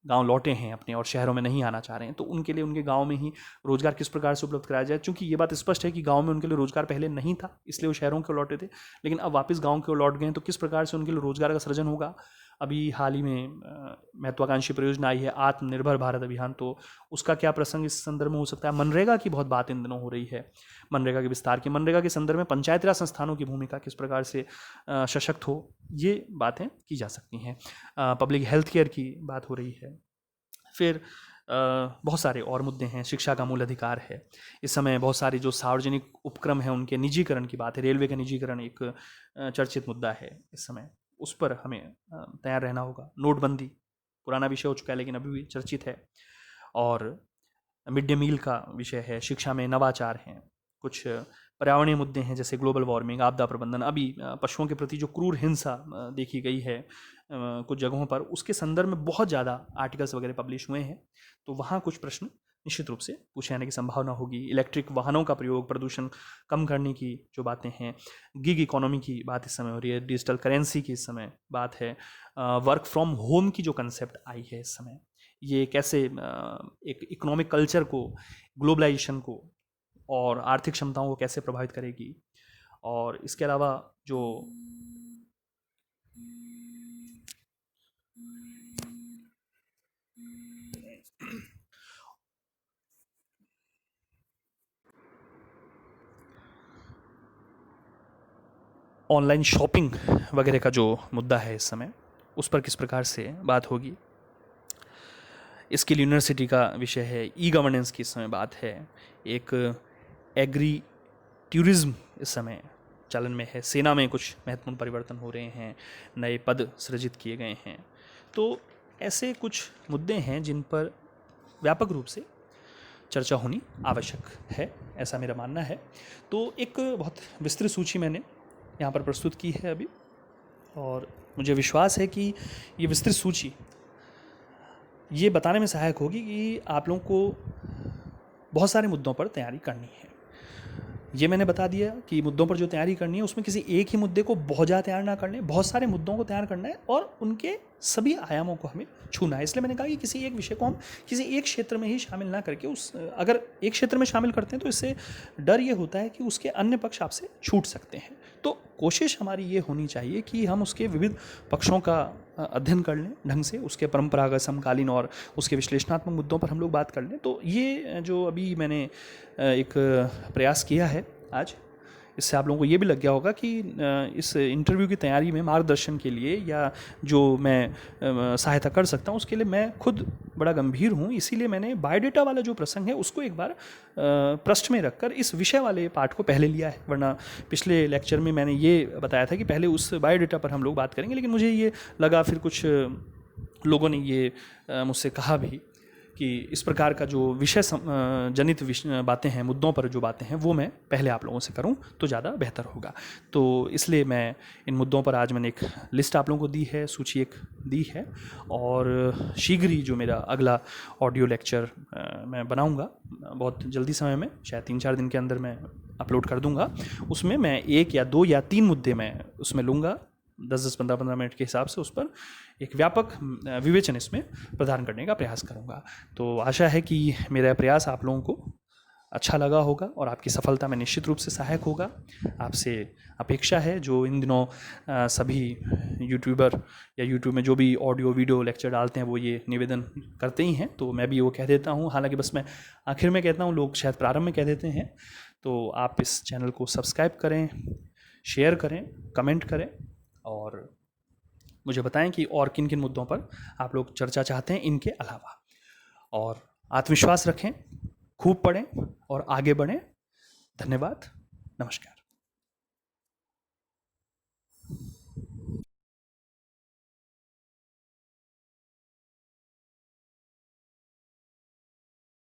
गांव लौटे हैं अपने और शहरों में नहीं आना चाह रहे हैं, तो उनके लिए उनके गांव में ही रोजगार किस प्रकार से उपलब्ध कराया जाए। चूंकि ये बात स्पष्ट है कि गांव में उनके लिए रोजगार पहले नहीं था, इसलिए वो शहरों को लौटे थे, लेकिन अब वापस गांव की ओर लौट गए हैं, तो किस प्रकार से उनके लिए रोजगार का सृजन होगा। अभी हाल ही में महत्वाकांक्षी परियोजना आई है आत्मनिर्भर भारत अभियान, तो उसका क्या प्रसंग इस संदर्भ में हो सकता है। मनरेगा की बहुत बात इन दिनों हो रही है, मनरेगा के विस्तार की, मनरेगा के संदर्भ में पंचायती राज संस्थानों की भूमिका किस प्रकार से सशक्त हो, ये बातें की जा सकती हैं। पब्लिक हेल्थ केयर की बात हो रही है। फिर बहुत सारे और मुद्दे हैं। शिक्षा का मूल अधिकार है। इस समय बहुत सारे जो सार्वजनिक उपक्रम हैं उनके निजीकरण की बात है। रेलवे का निजीकरण एक चर्चित मुद्दा है इस समय, उस पर हमें तैयार रहना होगा। नोटबंदी पुराना विषय हो चुका है लेकिन अभी भी चर्चित है। और मिड डे मील का विषय है। शिक्षा में नवाचार हैं। कुछ पर्यावरणीय मुद्दे हैं जैसे ग्लोबल वार्मिंग, आपदा प्रबंधन। अभी पशुओं के प्रति जो क्रूर हिंसा देखी गई है कुछ जगहों पर, उसके संदर्भ में बहुत ज़्यादा आर्टिकल्स वगैरह पब्लिश हुए हैं। तो वहाँ कुछ प्रश्न निश्चित रूप से पूछे जाने की संभावना होगी। इलेक्ट्रिक वाहनों का प्रयोग, प्रदूषण कम करने की जो बातें हैं, गिग इकोनॉमी की बात इस समय हो रही है, डिजिटल करेंसी की इस समय बात है, वर्क फ्रॉम होम की जो कंसेप्ट आई है इस समय, ये कैसे एक इकोनॉमिक कल्चर को, ग्लोबलाइजेशन को और आर्थिक क्षमताओं को कैसे प्रभावित करेगी। और इसके अलावा जो ऑनलाइन शॉपिंग वगैरह का जो मुद्दा है इस समय, उस पर किस प्रकार से बात होगी। स्किल यूनिवर्सिटी का विषय है। ई गवर्नेंस की इस समय बात है। एक एग्री टूरिज्म इस समय चलन में है। सेना में कुछ महत्वपूर्ण परिवर्तन हो रहे हैं, नए पद सृजित किए गए हैं। तो ऐसे कुछ मुद्दे हैं जिन पर व्यापक रूप से चर्चा होनी आवश्यक है, ऐसा मेरा मानना है। तो एक बहुत विस्तृत सूची मैंने यहाँ पर प्रस्तुत की है अभी, और मुझे विश्वास है कि ये विस्तृत सूची ये बताने में सहायक होगी कि आप लोगों को बहुत सारे मुद्दों पर तैयारी करनी है। ये मैंने बता दिया कि मुद्दों पर जो तैयारी करनी है उसमें किसी एक ही मुद्दे को बहुत ज़्यादा तैयार ना करना है, बहुत सारे मुद्दों को तैयार करना है और उनके सभी आयामों को हमें छूना है। इसलिए मैंने कहा कि किसी एक विषय को हम किसी एक क्षेत्र में ही शामिल ना करके, उस अगर एक क्षेत्र में शामिल करते हैं तो इससे डर ये होता है कि उसके अन्य पक्ष आपसे छूट सकते हैं। तो कोशिश हमारी ये होनी चाहिए कि हम उसके विविध पक्षों का अध्ययन कर लें ढंग से, उसके परंपरागत, समकालीन और उसके विश्लेषणात्मक मुद्दों पर हम लोग बात कर लें। तो ये जो अभी मैंने एक प्रयास किया है आज, इससे आप लोगों को ये भी लग गया होगा कि इस इंटरव्यू की तैयारी में मार्गदर्शन के लिए या जो मैं सहायता कर सकता हूँ उसके लिए मैं खुद बड़ा गंभीर हूँ। इसीलिए मैंने बायोडेटा वाला जो प्रसंग है उसको एक बार पृष्ठ में रखकर इस विषय वाले पार्ट को पहले लिया है। वरना पिछले लेक्चर में मैंने ये बताया था कि पहले उस बायोडेटा पर हम लोग बात करेंगे, लेकिन मुझे ये लगा, फिर कुछ लोगों ने ये मुझसे कहा भी कि इस प्रकार का जो विषय जनित बातें हैं, मुद्दों पर जो बातें हैं, वो मैं पहले आप लोगों से करूं तो ज़्यादा बेहतर होगा। तो इसलिए मैं इन मुद्दों पर आज मैंने एक लिस्ट आप लोगों को दी है, सूची एक दी है, और शीघ्र ही जो मेरा अगला ऑडियो लेक्चर मैं बनाऊंगा बहुत जल्दी समय में, शायद 3-4 दिन के अंदर मैं अपलोड कर दूंगा। उसमें मैं 1 या 2 या 3 मुद्दे मैं उसमें लूँगा, 10-10, 15-15 मिनट के हिसाब से उस पर एक व्यापक विवेचन इसमें प्रदान करने का प्रयास करूंगा। तो आशा है कि मेरा प्रयास आप लोगों को अच्छा लगा होगा और आपकी सफलता में निश्चित रूप से सहायक होगा। आपसे अपेक्षा है, जो इन दिनों सभी यूट्यूबर या यूट्यूब में जो भी ऑडियो वीडियो लेक्चर डालते हैं वो ये निवेदन करते ही हैं, तो मैं भी वो कह देता हूँ। हालांकि बस मैं आखिर में कहता हूँ, लोग शायद प्रारंभ में कह देते हैं। तो आप इस चैनल को सब्सक्राइब करें, शेयर करें, कमेंट करें और मुझे बताएं कि और किन किन मुद्दों पर आप लोग चर्चा चाहते हैं इनके अलावा। और आत्मविश्वास रखें, खूब पढ़ें और आगे बढ़ें। धन्यवाद, नमस्कार।